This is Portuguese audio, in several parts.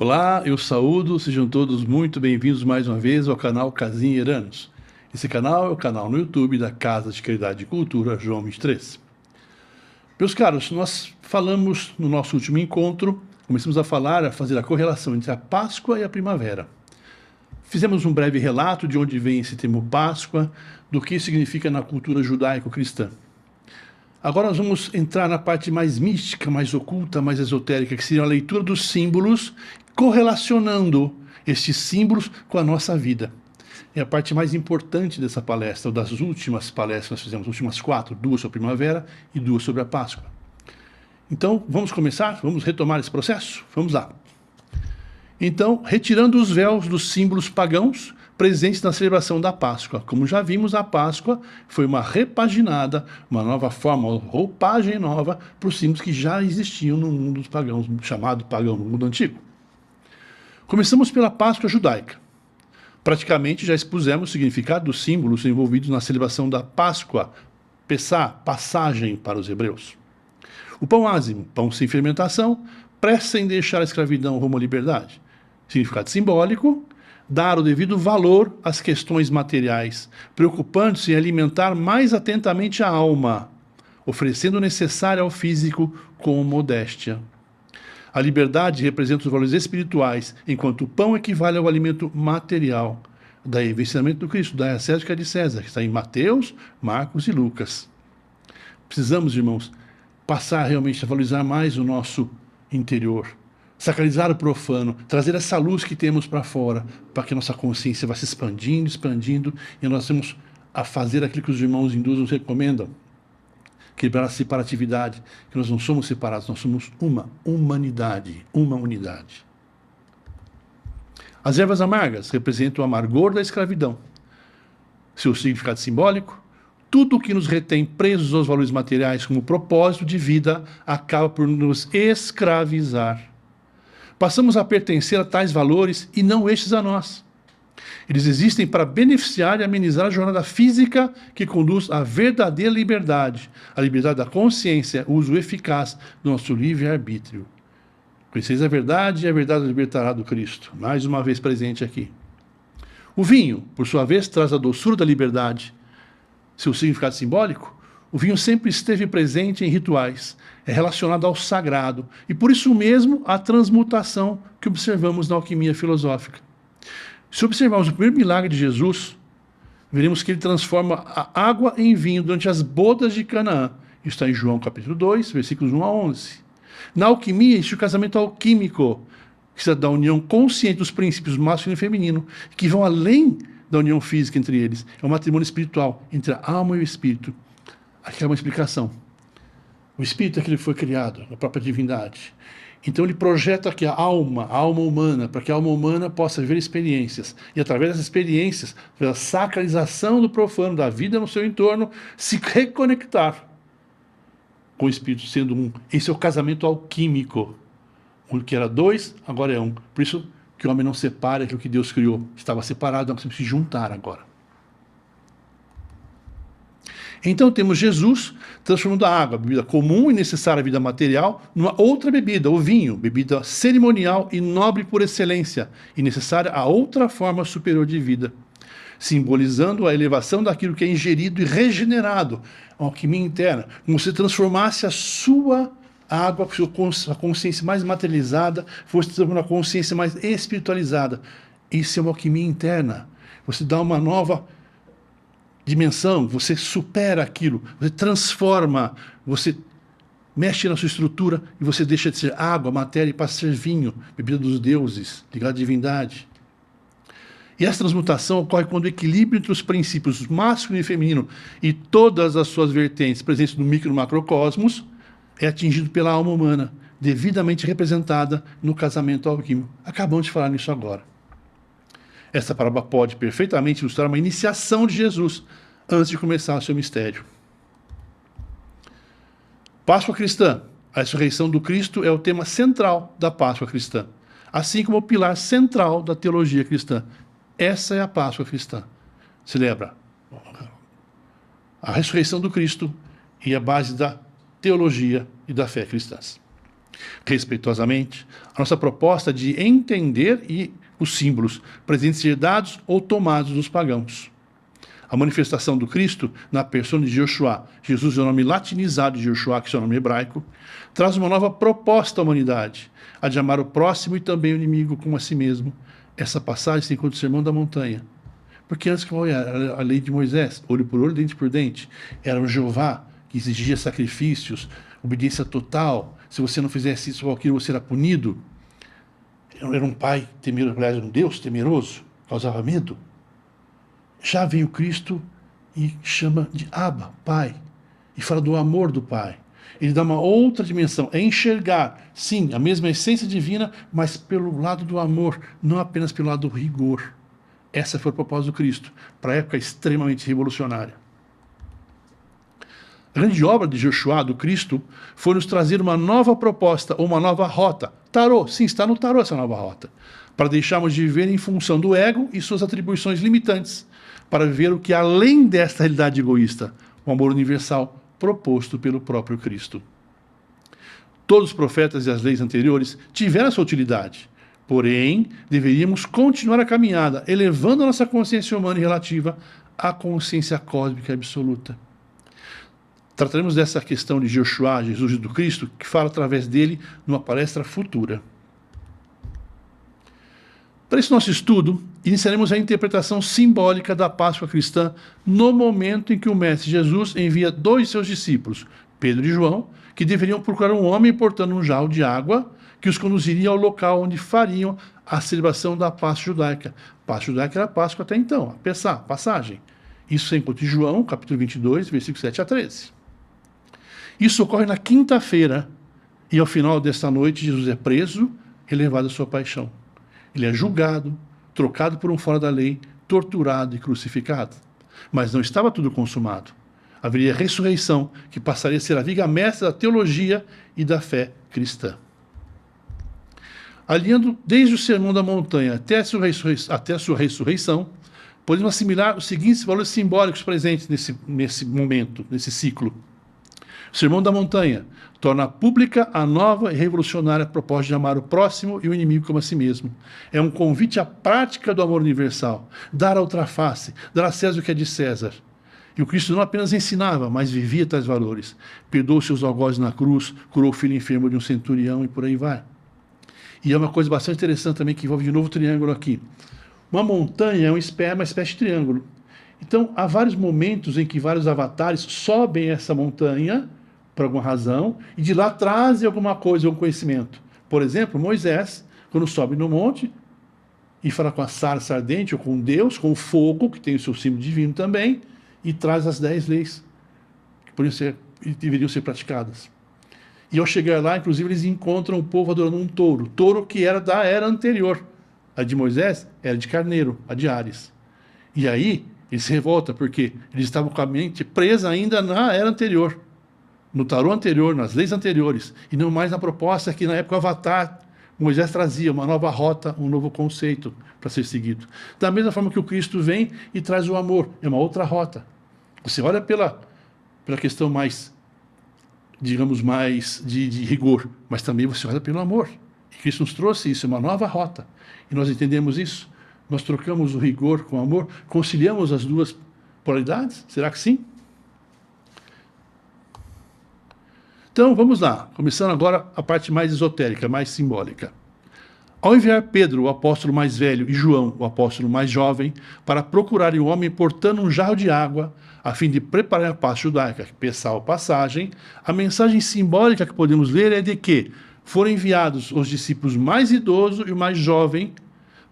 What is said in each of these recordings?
Olá, eu saúdo, sejam todos muito bem-vindos mais uma vez ao canal Casinha Eranos. Esse canal é o canal no YouTube da Casa de Caridade e Cultura João 23. Meus caros, nós falamos no nosso último encontro, começamos a fazer a correlação entre a Páscoa e a primavera. Fizemos um breve relato de onde vem esse termo Páscoa, do que significa na cultura judaico-cristã. Agora nós vamos entrar na parte mais mística, mais oculta, mais esotérica, que seria a leitura dos símbolos, correlacionando estes símbolos com a nossa vida. É a parte mais importante dessa palestra, ou das últimas palestras que nós fizemos, as últimas 4, 2 sobre a primavera e 2 sobre a Páscoa. Então, vamos começar? Vamos retomar esse processo? Vamos lá. Então, retirando os véus dos símbolos pagãos presentes na celebração da Páscoa. Como já vimos, a Páscoa foi uma repaginada, uma nova forma, uma roupagem nova para os símbolos que já existiam no mundo dos pagãos, chamado pagão no mundo antigo. Começamos pela Páscoa judaica. Praticamente já expusemos o significado dos símbolos envolvidos na celebração da Páscoa, Pessá, passagem para os hebreus. O pão ázimo, pão sem fermentação, pressa em deixar a escravidão rumo à liberdade. Significado simbólico: dar o devido valor às questões materiais, preocupando-se em alimentar mais atentamente a alma, oferecendo o necessário ao físico com modéstia. A liberdade representa os valores espirituais, enquanto o pão equivale ao alimento material. Daí o ensinamento do Cristo, da César que é de César, que está em Mateus, Marcos e Lucas. Precisamos, irmãos, passar realmente a valorizar mais o nosso interior, sacralizar o profano, trazer essa luz que temos para fora, para que a nossa consciência vá se expandindo, e nós vamos a fazer aquilo que os irmãos hindus nos recomendam, quebrar a separatividade, que nós não somos separados, nós somos uma humanidade, uma unidade. As ervas amargas representam o amargor da escravidão. Seu significado simbólico: tudo o que nos retém presos aos valores materiais como propósito de vida acaba por nos escravizar. Passamos a pertencer a tais valores e não estes a nós. Eles existem para beneficiar e amenizar a jornada física que conduz à verdadeira liberdade, a liberdade da consciência, o uso eficaz do nosso livre-arbítrio. Conheceis a verdade e a verdade libertará do Cristo. Mais uma vez presente aqui. O vinho, por sua vez, traz a doçura da liberdade. Seu significado simbólico: o vinho sempre esteve presente em rituais, é relacionado ao sagrado, e por isso mesmo a transmutação que observamos na alquimia filosófica. Se observarmos o primeiro milagre de Jesus, veremos que ele transforma a água em vinho durante as bodas de Canaã. Isso está em João capítulo 2, versículos 1 a 11. Na alquimia, existe o casamento alquímico, que se dá da união consciente dos princípios masculino e feminino, que vão além da união física entre eles. É um matrimônio espiritual entre a alma e o espírito. Aqui é uma explicação. O espírito é que ele foi criado, a própria divindade. Então ele projeta aqui a alma humana, para que a alma humana possa viver experiências. E através dessas experiências, pela sacralização do profano, da vida no seu entorno, se reconectar com o espírito, sendo um. Esse é o casamento alquímico. O que era 2, agora é 1. Por isso que o homem não separa aquilo que Deus criou. Estava separado, nós temos que se juntar agora. Então temos Jesus transformando a água, bebida comum e necessária à vida material, numa outra bebida, o vinho, bebida cerimonial e nobre por excelência, e necessária a outra forma superior de vida, simbolizando a elevação daquilo que é ingerido e regenerado, a alquimia interna, como se transformasse a sua água, a consciência mais materializada, fosse uma consciência mais espiritualizada. Isso é uma alquimia interna. Você dá uma nova dimensão, você supera aquilo, você transforma, você mexe na sua estrutura e você deixa de ser água, matéria e passa a ser vinho, bebida dos deuses, ligado à divindade. E essa transmutação ocorre quando o equilíbrio entre os princípios masculino e feminino e todas as suas vertentes presentes no micro e no macrocosmos é atingido pela alma humana, devidamente representada no casamento alquímico. Acabamos de falar nisso agora. Essa parábola pode perfeitamente ilustrar uma iniciação de Jesus antes de começar o seu mistério. Páscoa cristã. A ressurreição do Cristo é o tema central da Páscoa cristã, assim como o pilar central da teologia cristã. Essa é a Páscoa cristã. Celebra a ressurreição do Cristo e a base da teologia e da fé cristãs. Respeitosamente, a nossa proposta é de entender os símbolos presentes herdados ou tomados dos pagãos. A manifestação do Cristo na persona de Joshua, Jesus é o nome latinizado de Joshua, que é o nome hebraico, traz uma nova proposta à humanidade, a de amar o próximo e também o inimigo como a si mesmo. Essa passagem se encontra no Sermão da Montanha. Porque antes que a lei de Moisés, olho por olho, dente por dente, era um Jeová que exigia sacrifícios, obediência total. Se você não fizesse isso ou aquilo, você era punido. Era um pai temeroso, aliás, era um Deus temeroso, causava medo. Já vem o Cristo e chama de Abba, Pai, e fala do amor do Pai. Ele dá uma outra dimensão, é enxergar, sim, a mesma essência divina, mas pelo lado do amor, não apenas pelo lado do rigor. Essa foi o propósito do Cristo, para a época extremamente revolucionária. A grande obra de Joshua, do Cristo, foi nos trazer uma nova proposta, ou uma nova rota. Tarô, sim, está no tarô essa nova rota. Para deixarmos de viver em função do ego e suas atribuições limitantes, para viver o que além desta realidade egoísta, o amor universal proposto pelo próprio Cristo. Todos os profetas e as leis anteriores tiveram sua utilidade, porém, deveríamos continuar a caminhada, elevando a nossa consciência humana e relativa à consciência cósmica absoluta. Trataremos dessa questão de Joshua, Jesus e do Cristo, que fala através dele numa palestra futura. Para esse nosso estudo, iniciaremos a interpretação simbólica da Páscoa cristã no momento em que o Mestre Jesus envia 2 de seus discípulos, Pedro e João, que deveriam procurar um homem portando um jarro de água que os conduziria ao local onde fariam a celebração da Páscoa judaica. Páscoa judaica era a Páscoa até então, a passagem. Isso se encontra em João, capítulo 22, versículos 7 a 13. Isso ocorre na quinta-feira, e ao final desta noite Jesus é preso e levado à sua paixão. Ele é julgado, trocado por um fora da lei, torturado e crucificado. Mas não estava tudo consumado. Haveria ressurreição, que passaria a ser a viga mestra da teologia e da fé cristã. Alinhando desde o Sermão da Montanha até a sua ressurreição, podemos assimilar os seguintes valores simbólicos presentes nesse momento, nesse ciclo. O Sermão da Montanha torna pública a nova e revolucionária proposta de amar o próximo e o inimigo como a si mesmo. É um convite à prática do amor universal, dar a outra face, dar a César o que é de César. E o Cristo não apenas ensinava, mas vivia tais valores. Perdoou seus algozes na cruz, curou o filho enfermo de um centurião e por aí vai. E é uma coisa bastante interessante também que envolve de novo o triângulo aqui. Uma montanha é uma espécie de triângulo. Então, há vários momentos em que vários avatares sobem essa montanha por alguma razão, e de lá trazem alguma coisa, algum conhecimento. Por exemplo, Moisés, quando sobe no monte, e fala com a sarça ardente, ou com Deus, com o fogo, que tem o seu símbolo divino também, e traz as 10 leis, que deveriam ser praticadas. E ao chegar lá, inclusive, eles encontram o povo adorando um touro que era da era anterior. A de Moisés era de carneiro, a de Ares. E aí, eles se revoltam, porque eles estavam com a mente presa ainda na era anterior, no tarô anterior, nas leis anteriores, e não mais na proposta que na época o Avatar, Moisés trazia uma nova rota, um novo conceito para ser seguido. Da mesma forma que o Cristo vem e traz o amor, é uma outra rota. Você olha pela questão mais, digamos, mais de rigor, mas também você olha pelo amor. E Cristo nos trouxe isso, uma nova rota. E nós entendemos isso. Nós trocamos o rigor com o amor, conciliamos as duas polaridades? Será que sim? Então, vamos lá, começando agora a parte mais esotérica, mais simbólica. Ao enviar Pedro, o apóstolo mais velho, e João, o apóstolo mais jovem, para procurarem o homem portando um jarro de água, a fim de preparar a Páscoa judaica, pensar passagem, a mensagem simbólica que podemos ler é de que foram enviados os discípulos mais idosos e o mais jovem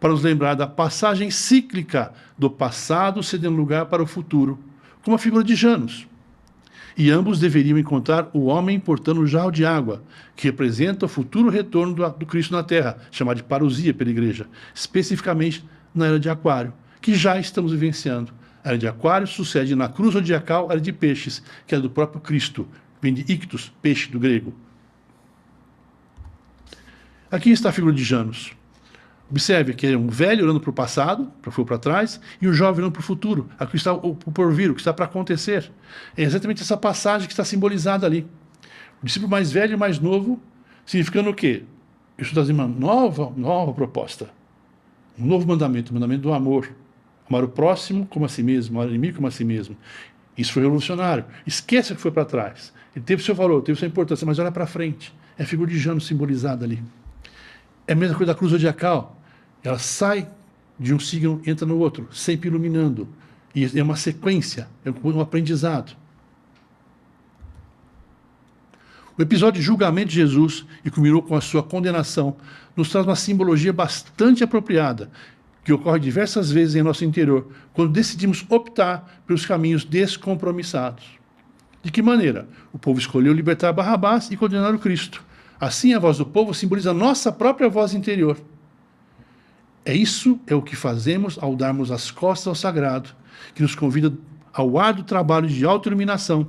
para nos lembrar da passagem cíclica do passado cedendo lugar para o futuro, como a figura de Janos. E ambos deveriam encontrar o homem portando um jarro de água, que representa o futuro retorno do Cristo na Terra, chamado de parousia pela igreja, especificamente na era de Aquário, que já estamos vivenciando. A era de Aquário sucede na cruz zodiacal, a era de peixes, que é do próprio Cristo, vem de ictus, peixe do grego. Aqui está a figura de Janos. Observe que é um velho olhando para o passado, para trás, e um jovem olhando para o futuro, aqui está o porvir, o que está para acontecer. É exatamente essa passagem que está simbolizada ali. O discípulo mais velho e mais novo Significando o quê? Isso traz uma nova proposta. Um novo mandamento, o mandamento do amor. Amar o próximo como a si mesmo, amar o inimigo como a si mesmo. Isso foi revolucionário. Esqueça o que foi para trás. Ele teve seu valor, teve sua importância, mas olha para frente. É a figura de Janus simbolizada ali. É a mesma coisa da cruz zodiacal. Ela sai de um signo, entra no outro, sempre iluminando. E é uma sequência, é um aprendizado. O episódio de julgamento de Jesus, e culminou com a sua condenação, nos traz uma simbologia bastante apropriada, que ocorre diversas vezes em nosso interior, quando decidimos optar pelos caminhos descompromissados. De que maneira? O povo escolheu libertar Barrabás e condenar o Cristo. Assim, a voz do povo simboliza a nossa própria voz interior. Isso é o que fazemos ao darmos as costas ao sagrado, que nos convida ao árduo trabalho de autoiluminação,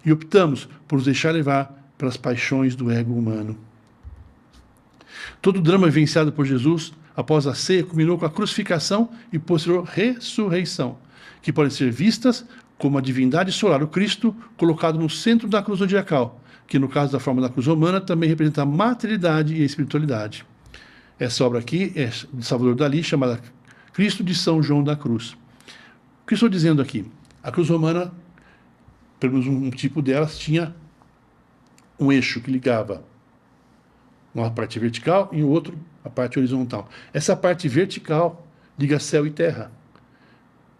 e optamos por nos deixar levar pelas paixões do ego humano. Todo o drama vivenciado por Jesus após a ceia culminou com a crucificação e posterior ressurreição, que podem ser vistas como a divindade solar, o Cristo, colocado no centro da cruz zodiacal, que no caso da forma da cruz romana também representa a materialidade e a espiritualidade. Essa obra aqui é de Salvador Dalí, chamada Cristo de São João da Cruz. O que estou dizendo aqui? A cruz romana, pelo menos um tipo delas, tinha um eixo que ligava uma parte vertical e o outro a parte horizontal. Essa parte vertical liga céu e terra.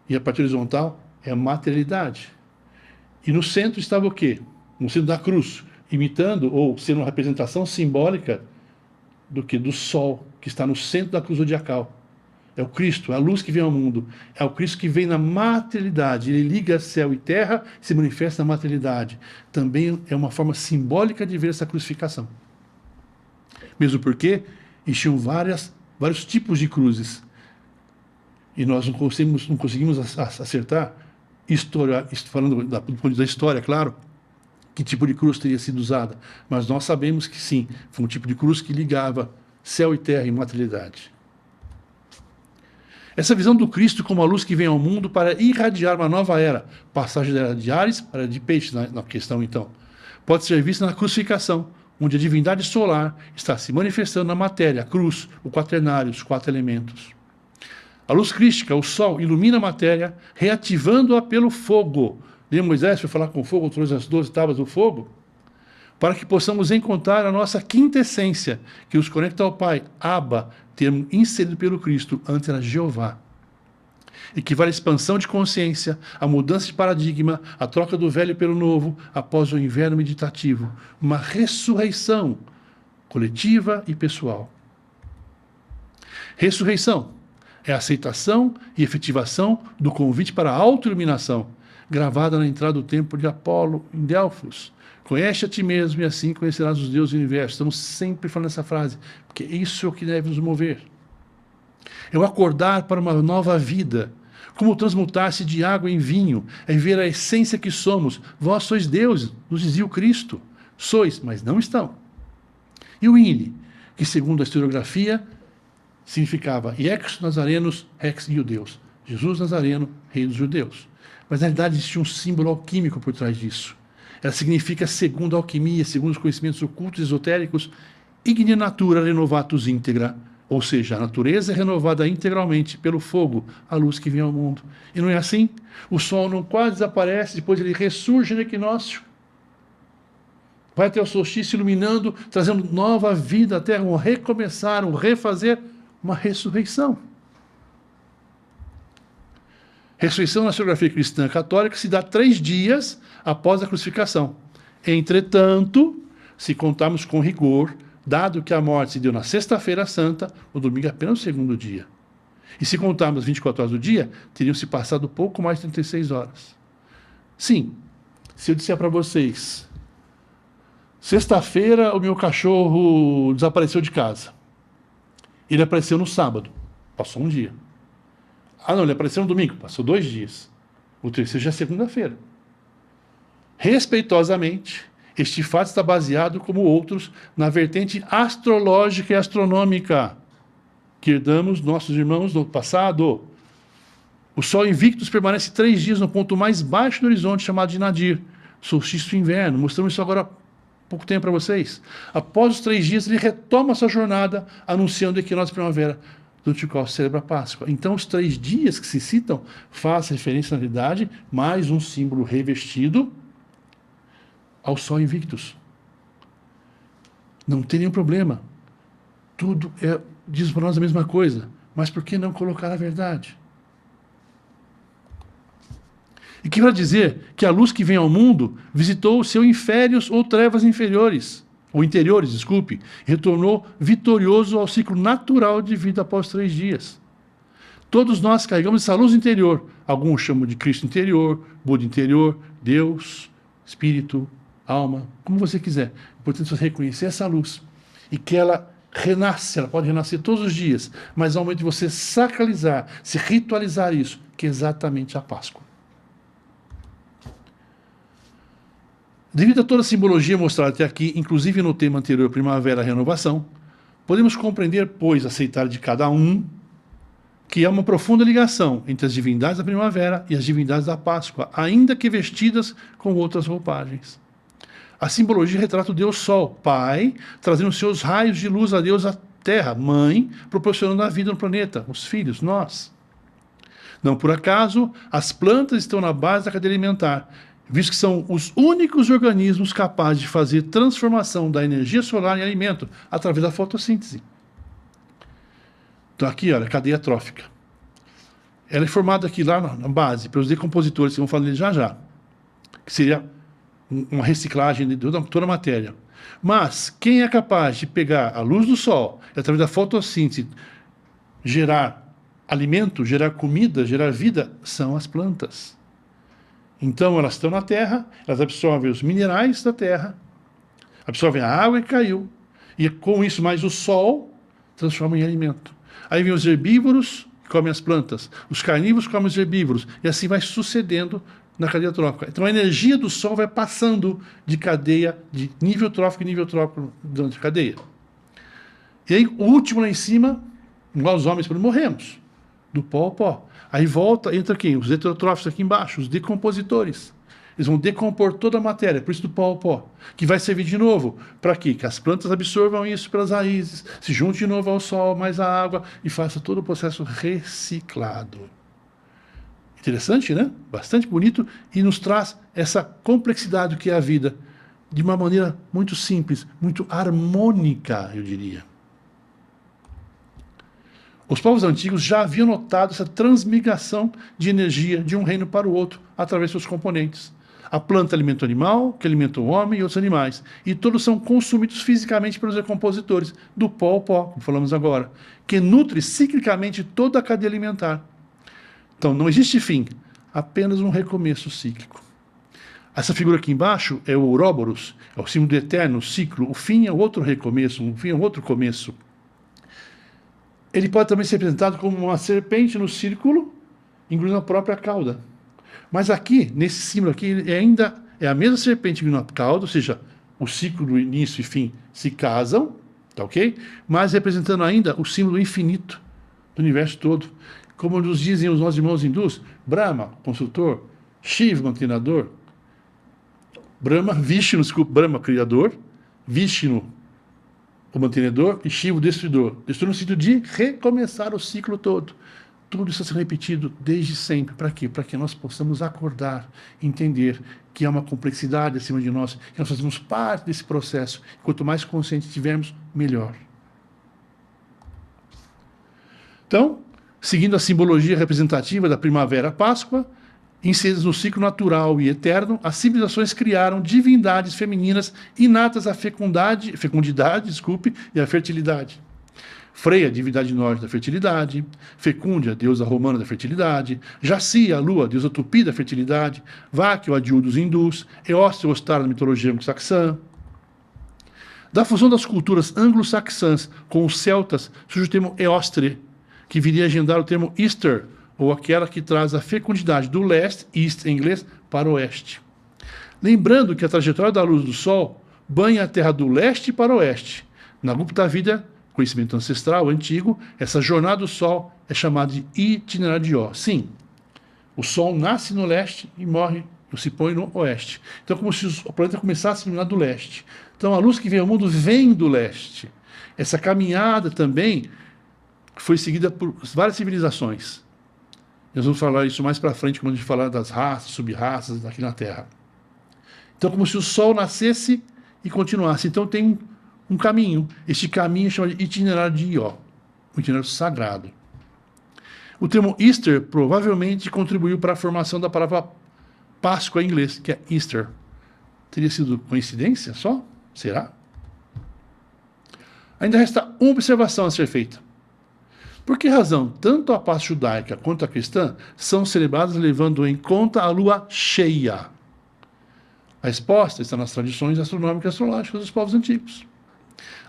E a parte horizontal é a materialidade. E no centro estava o quê? No centro da cruz, imitando ou sendo uma representação simbólica do que? Do sol, que está no centro da cruz zodiacal. É o Cristo, é a luz que vem ao mundo. É o Cristo que vem na materialidade. Ele liga céu e terra e se manifesta na materialidade. Também é uma forma simbólica de ver essa crucificação. Mesmo porque existiam vários tipos de cruzes. E nós não conseguimos acertar, falando do ponto de vista da história, claro, que tipo de cruz teria sido usada. Mas nós sabemos que sim, foi um tipo de cruz que ligava céu e terra em materialidade. Essa visão do Cristo como a luz que vem ao mundo para irradiar uma nova era, passagem da era de Ares para a era de Peixes, na questão então, pode ser vista na crucificação, onde a divindade solar está se manifestando na matéria, a cruz, o quaternário, os 4 elementos. A luz crística, o sol, ilumina a matéria, reativando-a pelo fogo. Lembra Moisés foi falar com o fogo, trouxe as 12 tábuas do fogo? Para que possamos encontrar a nossa quinta essência, que nos conecta ao Pai, Abba, termo inserido pelo Cristo, antes era Jeová. Equivale à expansão de consciência, a mudança de paradigma, a troca do velho pelo novo, após o inverno meditativo. Uma ressurreição coletiva e pessoal. Ressurreição é a aceitação e efetivação do convite para a autoiluminação, gravada na entrada do templo de Apolo, em Delfos. Conhece a ti mesmo e assim conhecerás os deuses do universo. Estamos sempre falando essa frase, porque isso é o que deve nos mover. É o acordar para uma nova vida, como transmutar-se de água em vinho, é ver a essência que somos. Vós sois deuses, nos dizia o Cristo. Sois, mas não estão. E o INE, que segundo a historiografia, significava Iex Nazarenos Rex Judeus. Jesus Nazareno, rei dos judeus. Mas na realidade existia um símbolo alquímico por trás disso. Ela significa, segundo a alquimia, segundo os conhecimentos ocultos e esotéricos, igni natura renovatus integra, ou seja, a natureza é renovada integralmente pelo fogo, a luz que vem ao mundo. E não é assim? O sol não quase desaparece, depois ele ressurge no equinócio. Vai até o solstício iluminando, trazendo nova vida à terra, um recomeçar, um refazer, uma ressurreição. Ressurreição na historiografia cristã católica se dá 3 dias após a crucificação. Entretanto, se contarmos com rigor, dado que a morte se deu na sexta-feira santa, o domingo é apenas o 2º dia. E se contarmos 24 horas do dia, teriam se passado pouco mais de 36 horas. Sim, se eu disser para vocês, sexta-feira o meu cachorro desapareceu de casa. Ele apareceu no sábado, passou um dia. Ah não, ele apareceu no domingo, passou 2 dias. O terceiro já é segunda-feira. Respeitosamente, este fato está baseado, como outros, na vertente astrológica e astronômica que herdamos nossos irmãos do passado. O Sol Invictus permanece 3 dias no ponto mais baixo do horizonte, chamado de Nadir, solstício do inverno. Mostramos isso agora há pouco tempo para vocês. Após os 3 dias, ele retoma sua jornada, anunciando o equinócio de primavera, durante o qual se celebra a Páscoa. Então, os 3 dias que se citam faz referência, na realidade, mais um símbolo revestido ao Sol Invictus. Não tem nenhum problema. Tudo diz para nós a mesma coisa. Mas por que não colocar a verdade? E que vai dizer que a luz que vem ao mundo visitou os seus inférios ou trevas inferiores, ou interiores, desculpe, e retornou vitorioso ao ciclo natural de vida após 3 dias. Todos nós carregamos essa luz interior. Alguns chamam de Cristo interior, Buda interior, Deus, Espírito, alma, como você quiser. Portanto, você reconhecer essa luz e que ela renasce, ela pode renascer todos os dias, mas ao momento de você sacralizar, se ritualizar isso, que é exatamente a Páscoa. Devido a toda a simbologia mostrada até aqui, inclusive no tema anterior, Primavera, Renovação, podemos compreender, pois, aceitar de cada um, que há uma profunda ligação entre as divindades da primavera e as divindades da Páscoa, ainda que vestidas com outras roupagens. A simbologia retrata o Deus Sol, Pai, trazendo seus raios de luz a Deus, a Terra, Mãe, proporcionando a vida no planeta, os filhos, nós. Não por acaso, as plantas estão na base da cadeia alimentar, visto que são os únicos organismos capazes de fazer transformação da energia solar em alimento através da fotossíntese. Então aqui, olha, cadeia trófica. Ela é formada aqui lá na base, pelos decompositores, que vamos falar dele já já, que seria uma reciclagem de toda a matéria. Mas quem é capaz de pegar a luz do sol e através da fotossíntese gerar alimento, gerar comida, gerar vida, são as plantas. Então elas estão na terra, elas absorvem os minerais da terra, absorvem a água que caiu, e com isso mais o sol transforma em alimento. Aí vem os herbívoros que comem as plantas, os carnívoros comem os herbívoros, e assim vai sucedendo na cadeia trófica. Então a energia do sol vai passando de cadeia, de nível trófico em nível trófico durante a cadeia. E aí o último lá em cima, igual os homens, quando morremos, do pó ao pó. Aí volta, entra quem? Os heterotróficos aqui embaixo, os decompositores. Eles vão decompor toda a matéria, por isso do pó ao pó, que vai servir de novo. Para quê? Que as plantas absorvam isso pelas raízes, se junte de novo ao sol, mais a água, e faça todo o processo reciclado. Interessante, né? Bastante bonito, e nos traz essa complexidade que é a vida, de uma maneira muito simples, muito harmônica, eu diria. Os povos antigos já haviam notado essa transmigração de energia de um reino para o outro através dos seus componentes. A planta alimenta o animal, que alimenta o homem e outros animais, e todos são consumidos fisicamente pelos decompositores, do pó ao pó, como falamos agora, que nutre ciclicamente toda a cadeia alimentar. Então, não existe fim, apenas um recomeço cíclico. Essa figura aqui embaixo é o Ouroboros, é o símbolo do eterno, o ciclo. O fim é outro recomeço, o fim é outro começo. Ele pode também ser representado como uma serpente no círculo, incluindo a própria cauda. Mas aqui, nesse símbolo aqui, ainda é a mesma serpente incluindo a cauda, ou seja, o ciclo do início e fim se casam, tá ok? Mas representando ainda o símbolo infinito do universo todo. Como nos dizem os nossos irmãos hindus, Brahma, construtor, Shiva, mantenedor, Brahma, criador, Vishnu, o mantenedor, e Shiva, o destruidor. Destruidor no sentido de recomeçar o ciclo todo. Tudo isso está sendo repetido desde sempre. Para quê? Para que nós possamos acordar, entender que há uma complexidade acima de nós, que nós fazemos parte desse processo. Quanto mais consciente tivermos, melhor. Então, seguindo a simbologia representativa da primavera-páscoa, inseridas no ciclo natural e eterno, as civilizações criaram divindades femininas inatas à fecundidade, e à fertilidade. Freia, divindade nórdica da fertilidade, Fecúndia, deusa romana da fertilidade, Jaci, a lua, deusa tupi da fertilidade, Váquio, a Diu dos hindus, Eósteo, Ostara da mitologia anglo-saxã. Da fusão das culturas anglo-saxãs com os celtas surge o termo Eostre, que viria a agendar o termo Easter, ou aquela que traz a fecundidade do leste, east em inglês, para o oeste. Lembrando que a trajetória da luz do sol banha a terra do leste para o oeste. Na Gupta Vida, conhecimento ancestral antigo, essa jornada do sol é chamada de itinerário de Ó. Sim, o sol nasce no leste e morre se põe no oeste. Então, como se o planeta começasse a iluminar do leste. Então, a luz que vem ao mundo vem do leste. Essa caminhada também foi seguida por várias civilizações. Nós vamos falar isso mais para frente, quando a gente falar das raças, sub-raças aqui na Terra. Então, como se o Sol nascesse e continuasse. Então, tem um caminho. Este caminho é chamado de itinerário de Ió, um itinerário sagrado. O termo Easter provavelmente contribuiu para a formação da palavra Páscoa em inglês, que é Easter. Teria sido coincidência só? Será? Ainda resta uma observação a ser feita. Por que razão tanto a Páscoa judaica quanto a cristã são celebradas levando em conta a lua cheia? A resposta está nas tradições astronômicas e astrológicas dos povos antigos.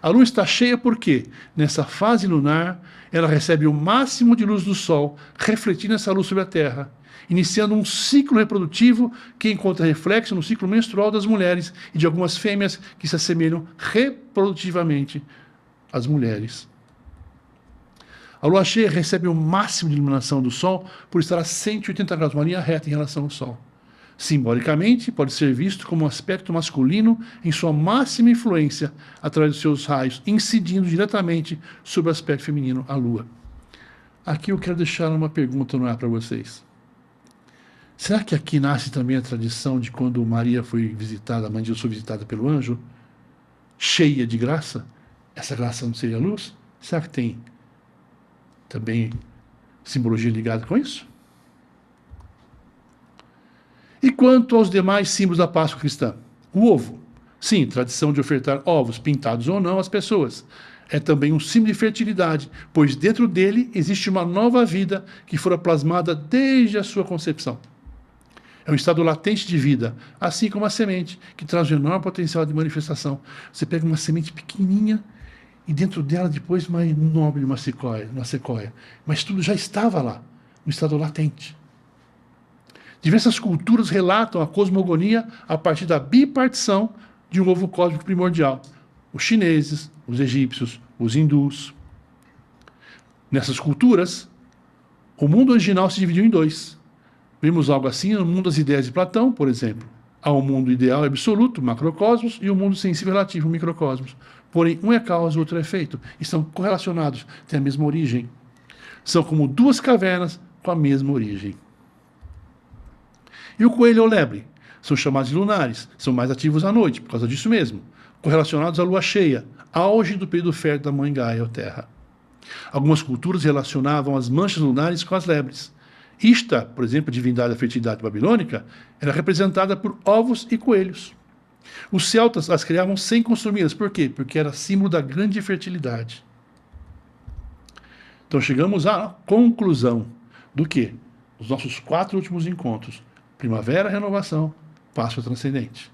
A lua está cheia porque, nessa fase lunar, ela recebe o máximo de luz do Sol, refletindo essa luz sobre a Terra, iniciando um ciclo reprodutivo que encontra reflexo no ciclo menstrual das mulheres e de algumas fêmeas que se assemelham reprodutivamente às mulheres. A lua cheia recebe o máximo de iluminação do Sol por estar a 180 graus, uma linha reta em relação ao Sol. Simbolicamente, pode ser visto como um aspecto masculino em sua máxima influência através dos seus raios, incidindo diretamente sobre o aspecto feminino, a Lua. Aqui eu quero deixar uma pergunta no ar para vocês. Será que aqui nasce também a tradição de quando Maria foi visitada, a mãe de Jesus foi visitada pelo anjo, cheia de graça? Essa graça não seria a luz? Será que tem também simbologia ligada com isso? E quanto aos demais símbolos da Páscoa cristã? O ovo. Sim, tradição de ofertar ovos, pintados ou não, às pessoas. É também um símbolo de fertilidade, pois dentro dele existe uma nova vida que fora plasmada desde a sua concepção. É um estado latente de vida, assim como a semente, que traz um enorme potencial de manifestação. Você pega uma semente pequenininha e dentro dela depois uma enorme, uma sequoia. Mas tudo já estava lá, no estado latente. Diversas culturas relatam a cosmogonia a partir da bipartição de um ovo cósmico primordial. Os chineses, os egípcios, os hindus. Nessas culturas, o mundo original se dividiu em dois. Vimos algo assim no mundo das ideias de Platão, por exemplo. Há um mundo ideal absoluto, macrocosmos, e um mundo sensível relativo, microcosmos. Porém, um é causa, o outro é efeito. Estão correlacionados, têm a mesma origem. São como duas cavernas com a mesma origem. E o coelho ou lebre? São chamados de lunares, são mais ativos à noite, por causa disso mesmo, correlacionados à lua cheia, auge do período fértil da mãe Gaia ou Terra. Algumas culturas relacionavam as manchas lunares com as lebres. Ishtar, por exemplo, a divindade da fertilidade babilônica, era representada por ovos e coelhos. Os celtas as criavam sem consumi-las. Por quê? Porque era símbolo da grande fertilidade. Então chegamos à conclusão do que? Os nossos 4 últimos encontros. Primavera, renovação, Páscoa transcendente.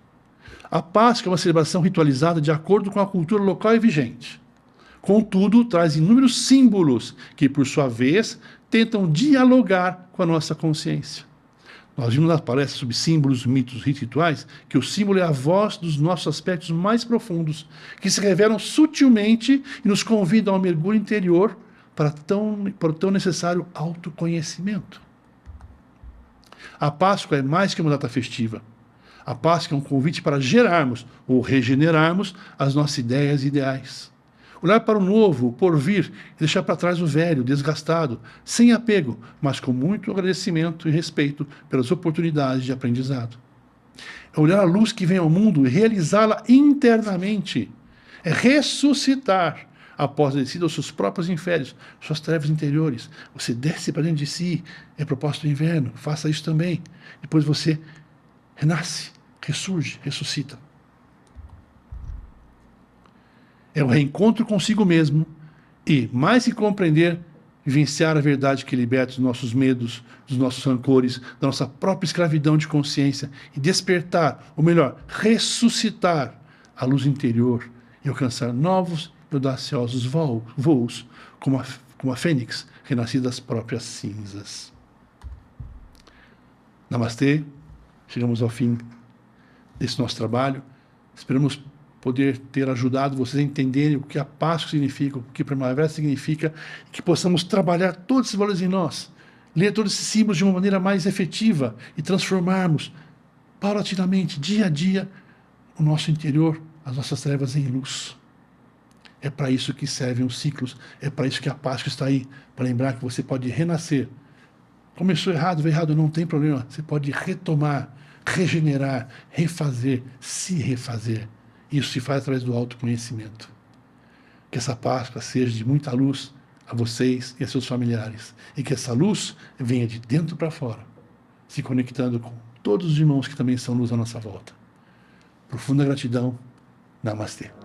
A Páscoa é uma celebração ritualizada de acordo com a cultura local e vigente. Contudo, traz inúmeros símbolos que, por sua vez, tentam dialogar com a nossa consciência. Nós vimos na palestra sobre símbolos, mitos e rituais que o símbolo é a voz dos nossos aspectos mais profundos, que se revelam sutilmente e nos convidam ao mergulho interior para o tão necessário autoconhecimento. A Páscoa é mais que uma data festiva. A Páscoa é um convite para gerarmos ou regenerarmos as nossas ideias e ideais. Olhar para o novo, o porvir, e deixar para trás o velho, desgastado, sem apego, mas com muito agradecimento e respeito pelas oportunidades de aprendizado. É olhar a luz que vem ao mundo e realizá-la internamente. É ressuscitar após a descida aos seus próprios inférios, suas trevas interiores. Você desce para dentro de si, é propósito do inverno, faça isso também. Depois você renasce, ressurge, ressuscita. É o reencontro consigo mesmo e, mais que compreender, vivenciar a verdade que liberta dos nossos medos, dos nossos rancores, da nossa própria escravidão de consciência e despertar, ou melhor, ressuscitar a luz interior e alcançar novos e audaciosos voos, como a fênix, renascida das próprias cinzas. Namastê, chegamos ao fim desse nosso trabalho. Esperamos poder ter ajudado vocês a entenderem o que a Páscoa significa, o que a primavera significa, e que possamos trabalhar todos esses valores em nós, ler todos esses símbolos de uma maneira mais efetiva e transformarmos paulatinamente, dia a dia, o nosso interior, as nossas trevas em luz. É para isso que servem os ciclos, é para isso que a Páscoa está aí, para lembrar que você pode renascer. Começou errado, veio errado, não tem problema. Você pode retomar, regenerar, refazer, se refazer. Isso se faz através do autoconhecimento. Que essa Páscoa seja de muita luz a vocês e a seus familiares. E que essa luz venha de dentro para fora, se conectando com todos os irmãos que também são luz à nossa volta. Profunda gratidão. Namastê.